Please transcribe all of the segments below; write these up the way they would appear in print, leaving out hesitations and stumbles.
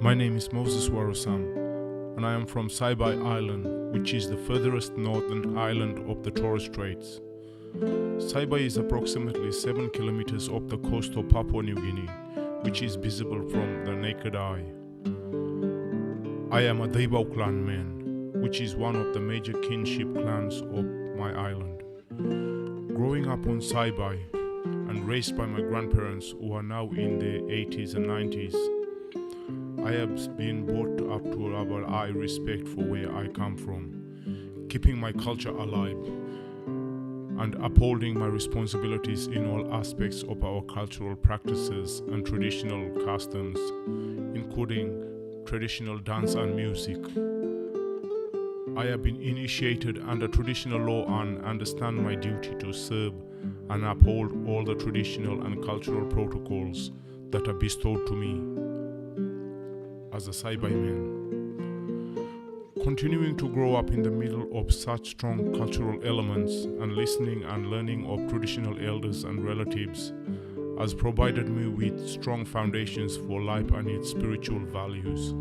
My name is Moses Warusam, and I am from Saibai Island, which is the furthest northern island of the Torres Straits. Saibai is approximately 7 kilometers off the coast of Papua New Guinea, which is visible from the naked eye. I am a Daibau clan man, which is one of the major kinship clans of my island. Growing up on Saibai and raised by my grandparents who are now in their 80s and 90s, I have been brought up to a high respect for where I come from, keeping my culture alive and upholding my responsibilities in all aspects of our cultural practices and traditional customs, including traditional dance and music. I have been initiated under traditional law and understand my duty to serve and uphold all the traditional and cultural protocols that are bestowed to me as a Saibai man. Continuing to grow up in the middle of such strong cultural elements and listening and learning of traditional elders and relatives has provided me with strong foundations for life and its spiritual values.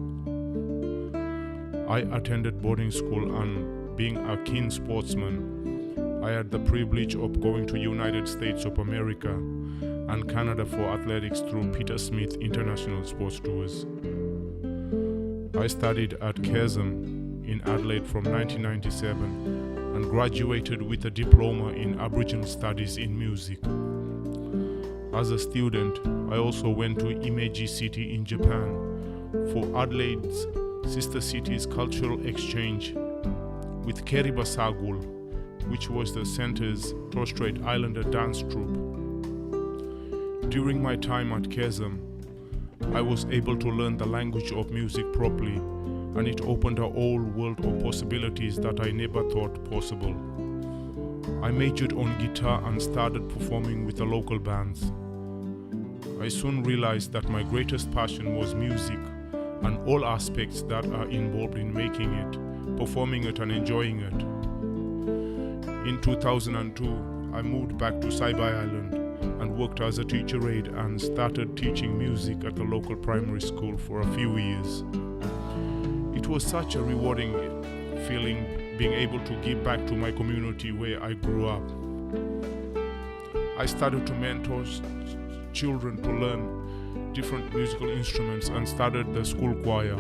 I attended boarding school, and being a keen sportsman, I had the privilege of going to United States of America and Canada for athletics through Peter Smith International Sports Tours. I studied at Chasm in Adelaide from 1997 and graduated with a diploma in Aboriginal Studies in Music. As a student, I also went to Imeji City in Japan for Adelaide's Sister City's cultural exchange with Keriba Sagul, which was the center's Torres Strait Islander dance troupe. During my time at Chasm, I was able to learn the language of music properly, and it opened a whole world of possibilities that I never thought possible. I majored on guitar and started performing with the local bands. I soon realized that my greatest passion was music and all aspects that are involved in making it, performing it and enjoying it. In 2002, I moved back to Saibai Island and worked as a teacher aide and started teaching music at the local primary school for a few years. It was such a rewarding feeling being able to give back to my community where I grew up. I started to mentor children to learn different musical instruments and started the school choir.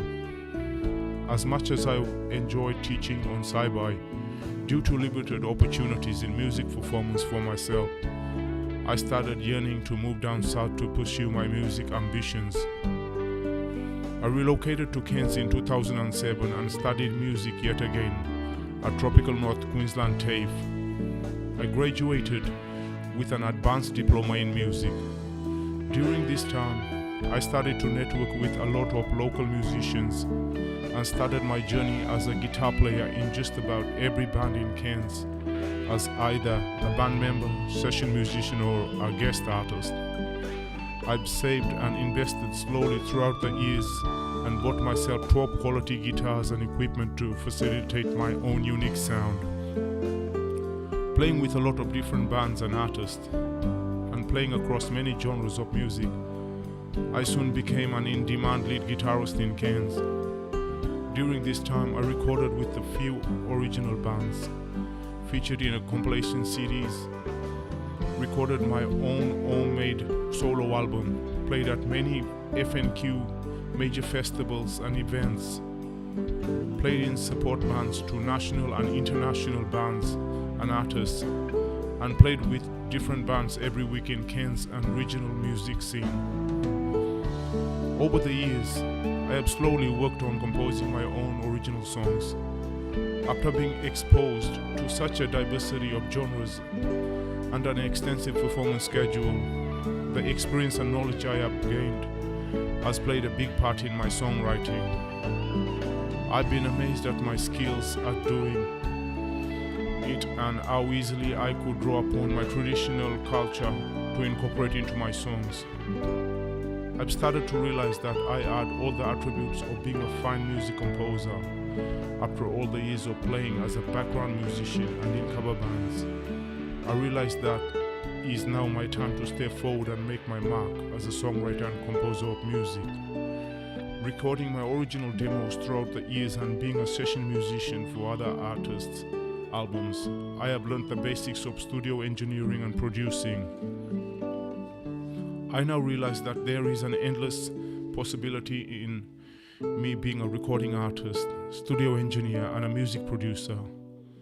As much as I enjoyed teaching on Saibai, due to limited opportunities in music performance for myself, I started yearning to move down south to pursue my music ambitions. I relocated to Cairns in 2007 and studied music yet again at Tropical North Queensland TAFE. I graduated with an advanced diploma in music. During this time, I started to network with a lot of local musicians and started my journey as a guitar player in just about every band in Cairns, as either a band member, session musician, or a guest artist. I've saved and invested slowly throughout the years and bought myself top quality guitars and equipment to facilitate my own unique sound. Playing with a lot of different bands and artists, and playing across many genres of music, I soon became an in-demand lead guitarist in Cairns. During this time, I recorded with a few original bands, featured in a compilation CDs, recorded my own homemade solo album, played at many FNQ major festivals and events, played in support bands to national and international bands and artists, and played with different bands every week in Cairns and regional music scene. Over the years, I have slowly worked on composing my own original songs. After being exposed to such a diversity of genres and an extensive performance schedule, the experience and knowledge I have gained has played a big part in my songwriting. I've been amazed at my skills at doing it and how easily I could draw upon my traditional culture to incorporate into my songs. I've started to realize that I had all the attributes of being a fine music composer after all the years of playing as a background musician and in cover bands. I realized that it is now my time to step forward and make my mark as a songwriter and composer of music. recording my original demos throughout the years and being a session musician for other artists' albums, I have learned the basics of studio engineering and producing. I now realize that there is an endless possibility in me being a recording artist, studio engineer, and a music producer.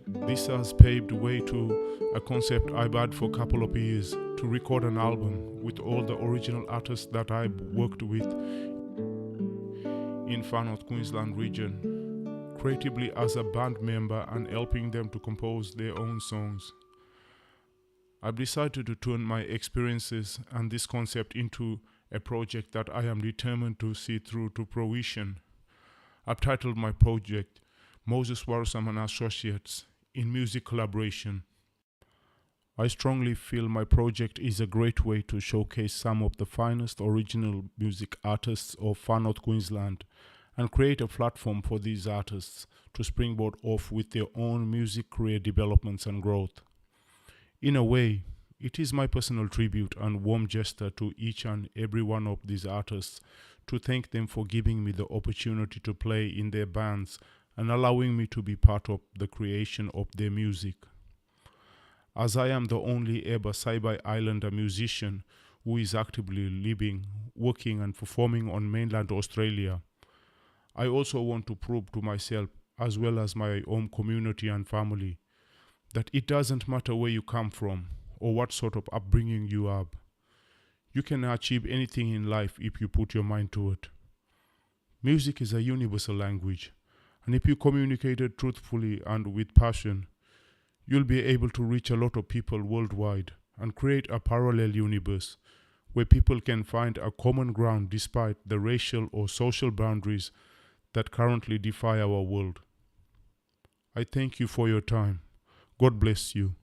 This has paved the way to a concept I've had for a couple of years, to record an album with all the original artists that I've worked with in Far North Queensland region, creatively as a band member and helping them to compose their own songs. I've decided to turn my experiences and this concept into a project that I am determined to see through to fruition. I've titled my project Moses Warusam and Associates in Music Collaboration. I strongly feel my project is a great way to showcase some of the finest original music artists of Far North Queensland and create a platform for these artists to springboard off with their own music career developments and growth. In a way, it is my personal tribute and warm gesture to each and every one of these artists to thank them for giving me the opportunity to play in their bands and allowing me to be part of the creation of their music. As I am the only ever Saibai Islander musician who is actively living, working and performing on mainland Australia, I also want to prove to myself as well as my own community and family that it doesn't matter where you come from or what sort of upbringing you have. You can achieve anything in life if you put your mind to it. Music is a universal language, and if you communicate it truthfully and with passion, you'll be able to reach a lot of people worldwide and create a parallel universe where people can find a common ground despite the racial or social boundaries that currently defy our world. I thank you for your time. God bless you.